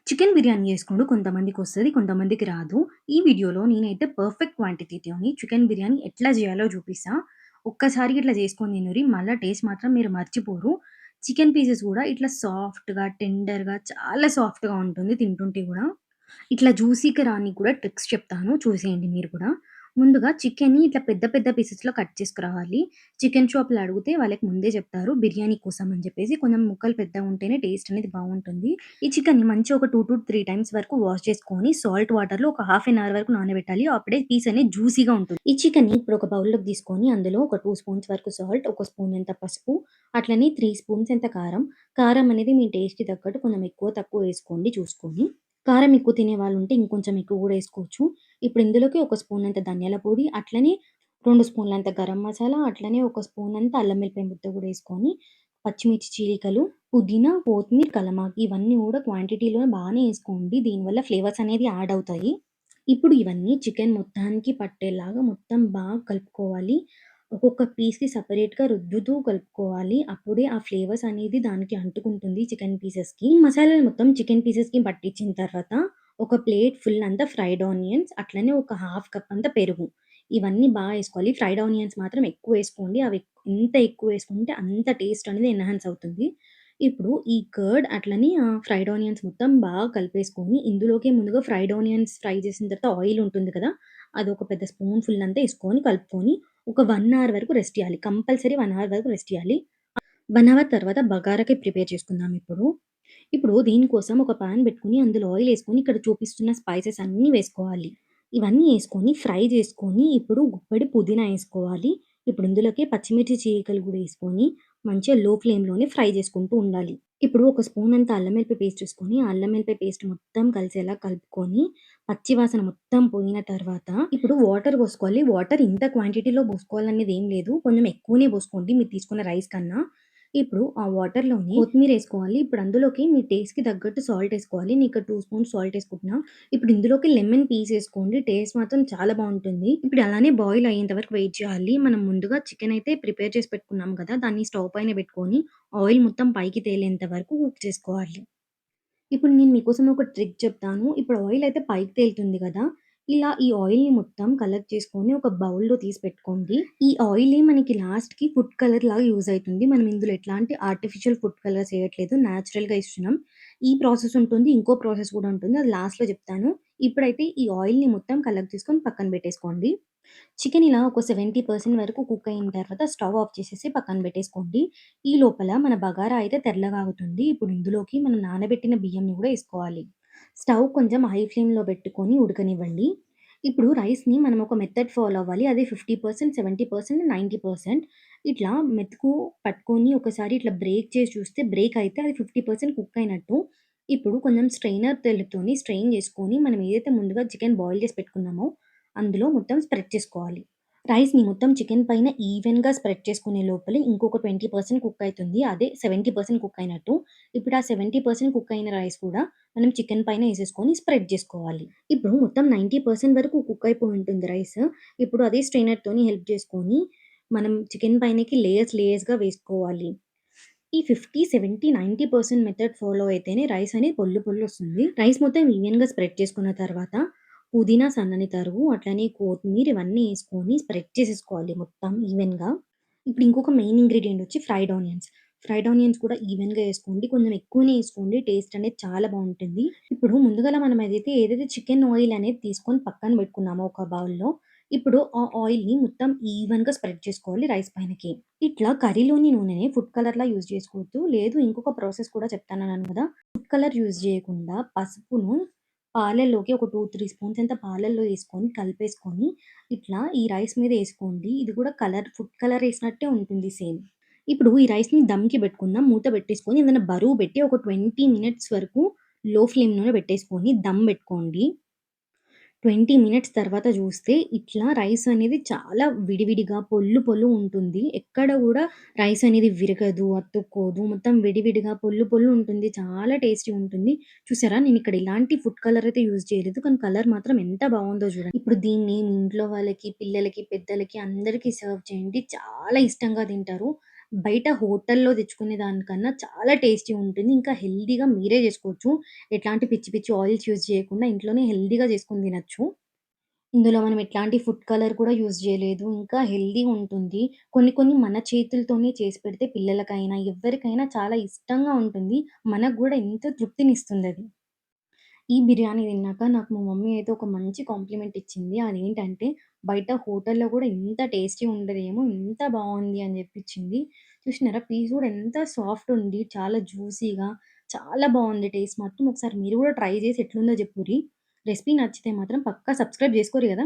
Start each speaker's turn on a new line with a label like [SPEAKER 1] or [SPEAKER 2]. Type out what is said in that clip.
[SPEAKER 1] Chicken biryani చేసుకుంటూ కొంతమందికొస్తది. కొంతమందికి రాదు. ఈ వీడియోలో నేనైతే పర్ఫెక్ట్ క్వాంటిటీతోని చికెన్ బిర్యానీ ఎట్లా జేయాలో జూపిస్తా. ఒక్కసారి ఇట్లా జేసుకొని తినుర్రి. మళ్ళా టేస్ట్ మాత్రం మీరు మర్చిపోరు. చికెన్ పీసెస్ గూడా ఇట్లా సాఫ్ట్‌గా, టెండర్‌గా చాలా సాఫ్ట్‌గా ఉంటుంది తింటుంటే గూడా. ఇట్లా జ్యూసీగా రానీకి కూడా ట్రిక్స్ చెప్తాను. చూసేయండి మీరు కూడా. ముందుగా చికెన్‌ని ఇట్లా పెద్ద పెద్ద పీసెస్‌లో కట్ చేసుకురావాలి. చికెన్ షాప్‌లో అడిగితే వాళ్ళకి ముందే చెప్తారు బిర్యానీ కోసం అని చెప్పేసి. కొంచెం ముక్కలు పెద్దగుంటేనే టేస్ట్ అనేది బావుంటుంది. ఈ చికెన్‌ని మంచిగా ఒక 2-3 టైమ్స్ వరకు వాష్ చేసుకొని సాల్ట్ వాటర్‌లో ఒక హాఫ్ ఎన్ అవర్ వరకు నానబెట్టాలి. అప్పుడే పీస్ అనేది జ్యూసీగా ఉంటుంది. ఈ చికెన్‌ని ఇప్పుడు ఒక బౌల్‌లోకి తీసుకొని అందులో ఒక 2 స్పూన్స్ వరకు సాల్ట్, ఒక స్పూన్ అంత పసుపు, అట్లనే 3 స్పూన్స్ అంత కారం. కారం అనేది మీ టేస్ట్‌కి తగ్గట్టు కొంచెం ఎక్కువ, తక్కువ వేసుకోండి చూసుకొని. కారం ఎక్కువ తినేవాళ్ళుంటే ఇంకొంచెం ఎక్కువ గూడా ఏసుకోవచ్చు. ఇప్పుడు ఇందులోకి ఒక స్పూనంత ధనియాల పొడి, అట్లనే 2 స్పూన్లంత గరం మసాలా, అట్లనే ఒక స్పూనంత అల్లం వెల్లిపాయ ముద్ద గూడా ఏసుకొని, పచ్చిమిర్చి చీలికలు, పుదీనా, కొత్తిమీర, కలమాకు ఇవన్నీ గూడా క్వాంటిటీలో బానే ఏసుకోండి. దీనివల్ల ఫ్లేవర్స్ అనేది యాడ్ అవుతాయి. ఇప్పుడు ఇవన్నీ చికెన్ మొత్తానికి పట్టేలాగా మొత్తం బాగా కలుపుకోవాలి. ఒక్కొక్క పీస్‌కి సెపరేట్‌గా రుద్దుతూ కలుపుకోవాలి. అప్పుడే ఆ ఫ్లేవర్స్ అనేది దానికి అంటుకుంటుంది చికెన్ పీసెస్‌కి. ఈ మసాలాలు మొత్తం చికెన్ పీసెస్‌కి పట్టించిన తర్వాత ఒక ప్లేట్ ఫుల్ అంతా ఫ్రైడ్ ఆనియన్స్, అట్లనే ఒక హాఫ్ కప్ అంతా పెరుగు. ఇవన్నీ ఏసుకోవాలి. ఫ్రైడ్ ఆనియన్స్ మాత్రం ఎక్కువేసుకోండి. అవి ఎంత ఎక్కువేసుకుంటే అంత టేస్ట్ అనేది ఎన్హాన్స్ అవుతుంది. ఇప్పుడు ఈ కర్డ్ అట్లనే ఫ్రైడ్ ఆనియన్స్ మొత్తం బాగా కలిపేసుకొని, ఇందులోకే ముందుగా ఫ్రైడ్ ఆనియన్స్ ఫ్రై చేసిన తర్వాత ఆయిల్ ఉంటుంది కదా! అదొక పెద్ద స్పూన్ ఫుల్ అంతా ఏసుకొని కలుపుకొని ఒక 1 అవర్ వరకు రెస్ట్ ఇయ్యాలి. కంపల్సరీ 1 అవర్ వరకు రెస్ట్ ఇయ్యాలి. 1 అవర్ తర్వాత బగారాకి ప్రిపేర్ చేసుకుందాం ఇప్పుడు. ఇప్పుడు దీనికోసం ఒక పాన్ పెట్టుకొని అందులో ఆయిల్ ఏసుకొని ఇక్కడ చూపిస్తున్న స్పైసెస్ అన్నీ వేసుకోవాలి. ఇవన్నీ ఏసుకొని ఫ్రై చేసుకొని ఇప్పుడు గుప్పెడు పుదీనా ఏసుకోవాలి. ఇప్పుడు ఇందులోకి పచ్చిమిర్చి చీలికలు గూడా ఏసుకొని మంచిగా లో ఫ్లేమ్‌లోనే ఫ్రై చేసుకుంటూ ఉండాలి. ఇప్పుడు ఒక స్పూన్ అంత అల్లం వెల్లిపాయ పేస్ట్ ఏసుకొని, ఆ అల్లం వెల్లిపాయ పేస్ట్ మొత్తం కలిసేలా కలుపుకొని, పచ్చి వాసన మొత్తం పోయిన తర్వాత ఇప్పుడు వాటర్ పోసుకోవాలి. వాటర్ ఇంత క్వాంటిటీలో పోసుకోవాలనేది ఏం లేదు. కొంచెం ఎక్కువనే పోసుకోండి మీరు తీసుకున్న రైస్ కన్నా. ఇప్పుడు ఆ వాటర్‌లోని కొత్తిమీరేసుకోవాలి. ఇప్పుడు అందులోకి మీ టేస్ట్‌కి తగ్గట్టు సాల్ట్ ఏసుకోవాలి. నేనిక్కడ 2 స్పూన్స్ సాల్ట్ ఏసుకుంటున్నా. ఇప్పుడు ఇందులోకి లెమన్ పీస్ ఏసుకోండి. టేస్ట్ మాత్రం చాలా బావుంటుంది. ఇప్పుడు అలానే బాయిల్ అయ్యేంత వరకు వెయిట్ చేయాలి. మనం ముందుగా చికెన్ అయితే ప్రిపేర్ చేసి పెట్టుకున్నాం కదా! దాన్ని స్టవ్ పైన పెట్టుకొని ఆయిల్ మొత్తం పైకి తేలేంత వరకు కుక్ చేసుకోవాలి. ఇప్పుడు నేను మీకోసం ఒక ట్రిక్ చెప్తాను. ఇప్పుడు ఆయిల్ అయితే పైకి తేలుతుంది గదా! ఇలా ఈ ఆయిల్‌ని మొత్తం కలెక్ట్ చేసుకొని ఒక బౌల్‌లో తీసి పెట్టుకోండి. ఈ ఆయిలే మనకి లాస్ట్‌కి ఫుడ్ కలర్ లాగా యూజ్ అయితుంది. మనం ఇందులో ఎట్లాంటి ఆర్టిఫిషియల్ ఫుడ్ కలర్స్ ఎయట్లేదు. నేచురల్‌గా ఇస్తున్నాం. ఈ ప్రాసెస్ ఉంటుంది. ఇంకో ప్రాసెస్ కూడా ఉంటుంది. అది లాస్ట్‌లో చెప్తాను. ఇప్పుడైతే ఈ ఆయిల్‌ని మొత్తం కలెక్ట్ చేసుకొని పక్కన పెట్టేసుకోండి. చికెన్ ఇలా ఒక 70% వరకు కుక్ అయిన తర్వాత స్టవ్ ఆఫ్ చేసేసి పక్కన పెట్టేసుకోండి. ఈ లోపల మన బగారా అయితే తెల్లగా అవుతుంది. ఇప్పుడు ఇందులోకి మనం నానబెట్టిన బియ్యంని గూడా ఏసుకోవాలి. స్టవ్ కొంచెం హై ఫ్లేమ్‌లో పెట్టుకొని ఉడకనివ్వండి. ఇప్పుడు రైస్‌ని మనం ఒక మెథడ్ ఫాలో అవ్వాలి. అది 50%, 70%, 90% ఇట్లా మెతుకు పట్టుకొని ఒకసారి ఇట్లా బ్రేక్ చేసి చూస్తే బ్రేక్ అయితే అది 50% కుక్ అయినట్టు. ఇప్పుడు కొంచెం స్ట్రెయినర్ తెలుతోని స్ట్రెయిన్ చేసుకొని మనం ఏదైతే ముందుగా చికెన్ బాయిల్ చేసి పెట్టుకున్నామో అందులో మొత్తం స్ప్రెడ్ చేసుకోవాలి. రైస్‌ని మొత్తం చికెన్ పైన ఈవెన్‌గా స్ప్రెడ్ చేసుకునే లోపలే ఇంకొక 20% కుక్ అయితుంది. అదే 70% కుక్ అయినట్టు. ఇప్పుడు ఆ 70% కుక్ అయిన రైస్ కూడా మనం చికెన్ పైన ఏసేసుకొని స్ప్రెడ్ జేసుకోవాలి. ఇప్పుడు మొత్తం 90% వరకు కుక్ అయిపోయి ఉంటుంది రైస్. ఇప్పుడు అదే స్ట్రెయినర్‌తోని హెల్ప్ చేసుకొని మనం చికెన్ పైనకి లేయర్స్‌గా వేసుకోవాలి. ఈ 50, 70, 90% మెథడ్ ఫాలో అయితేనే రైస్ అనేది పొల్లు పొల్లొస్తుంది. రైస్ మొత్తం ఈవెన్‌గా స్ప్రెడ్ చేసుకున్న తర్వాత పుదీనా సన్నని తరుగు, అట్లనే కొత్తిమీర ఇవన్నీ ఏసుకొని స్ప్రెడ్ చేసేసుకోవాలి మొత్తం ఈవెన్‌గా. ఇప్పుడు ఇంకొక మెయిన్ ఇంగ్రీడియెంట్ వచ్చి ఫ్రైడ్ ఆనియన్స్. ఫ్రైడ్ ఆనియన్స్ కూడా ఈవెన్‌గా ఏసుకోండి. కొంచెం ఎక్కువనే ఏసుకోండి. టేస్ట్ అనేది చాలా బావుంటుంది. ఇప్పుడు ముందుగాల మనం ఏదైతే చికెన్ ఆయిల్ అనేది తీసుకొని పక్కన పెట్టుకున్నామో ఒక బౌల్‌లో, ఇప్పుడు ఆ ఆయిల్‌ని మొత్తం ఈవెన్‌గా స్ప్రెడ్ చేసుకోవాలి రైస్ పైనకి. ఇట్లా కర్రీలోని నూనెని ఫుడ్ కలర్‌లా యూజ్ చేసుకోవద్దు. లేదు ఇంకొక ప్రాసెస్ కూడా చెప్తానన్నాను గదా! ఫుడ్ కలర్ యూజ్ జేయకుండా పసుపును పాలల్లోకి ఒక 2, 3 స్పూన్స్ అంత పాలల్లో ఏసుకొని కలిపేసుకొని, ఇట్లా ఈ రైస్ మీద ఏసుకోండి. ఇది కూడా ఫుడ్ కలర్ ఏసినట్టే ఉంటుంది సేమ్. ఇప్పుడు ఈ రైస్‌ని దమ్‌కి పెట్టుకుందాం. మూత పెట్టేసుకొని ఏదైనా బరువు పెట్టి ఒక 20 మినిట్స్ వరకు లో ఫ్లేమ్‌లోనే పెట్టేసుకొని దమ్ పెట్టుకోండి. 20 మినిట్స్ తర్వాత జూస్తే ఇట్లా రైస్ అనేది చాలా విడివిడిగా పొల్లు ఉంటుంది. ఎక్కడ గూడా రైస్ అనేది విరగదు, అతుక్కోదు. మొత్తం విడివిడిగా పొల్లు ఉంటుంది. చాలా టేస్టీ ఉంటుంది. చూసారా నేనిక్కడ ఎలాంటి ఫుడ్ కలర్ అయితే యూజ్ చేయలేదు. కానీ కలర్ మాత్రం ఎంత బావుందో జూడండి. ఇప్పుడు దీన్ని మీ ఇంట్లో వాళ్ళకి, పిల్లలకి, పెద్దలకి అందరికీ సర్వ్ చేయండి. చాలా ఇష్టంగా తింటారు. బయట హోటల్‌లో తెచ్చుకునే దానికన్నా చాలా టేస్టీ ఉంటుంది. ఇంకా హెల్తీగా మీరే జేసుకోవచ్చు. ఎట్లాంటి పిచ్చి పిచ్చి ఆయిల్స్ యూజ్ చేయకుండా ఇంట్లోనే హెల్తీగా చేసుకొని తినొచ్చు. ఇందులో మనం ఎట్లాంటి ఫుడ్ కలర్ కూడా యూజ్ జేయలేదు. ఇంకా హెల్తీగా ఉంటుంది. కొన్ని కొన్ని మన చేతులతోనే చేసి పెడితే పిల్లలకైనా, ఎవ్వరికైనా చాలా ఇష్టంగా ఉంటుంది. మనకు గూడా ఎంతో తృప్తినిస్తుందది. ఈ బిర్యానీ తిన్నాక నాకు మా మమ్మీ అయితే ఒక మంచి కాంప్లిమెంట్ ఇచ్చింది. అదేంటంటే, "బయట హోటల్‌లో గూడా ఇంత టేస్టీ ఉండదేమో, ఇంత బావుంది" అని జెప్పి ఇచ్చింది. చూసినారా పీస్ గూడా ఎంత సాఫ్ట్ ఉంది. చాలా జ్యూసీగా చాలా బావుంది టేస్ట్ మాత్రం. ఒకసారి మీరు గూడా ట్రై జేసి ఎట్లుందో జెప్పుర్రి. రెసిపీ నచ్చితే మాత్రం పక్కా సబ్స్క్రైబ్ జేసుకోర్రి గదా!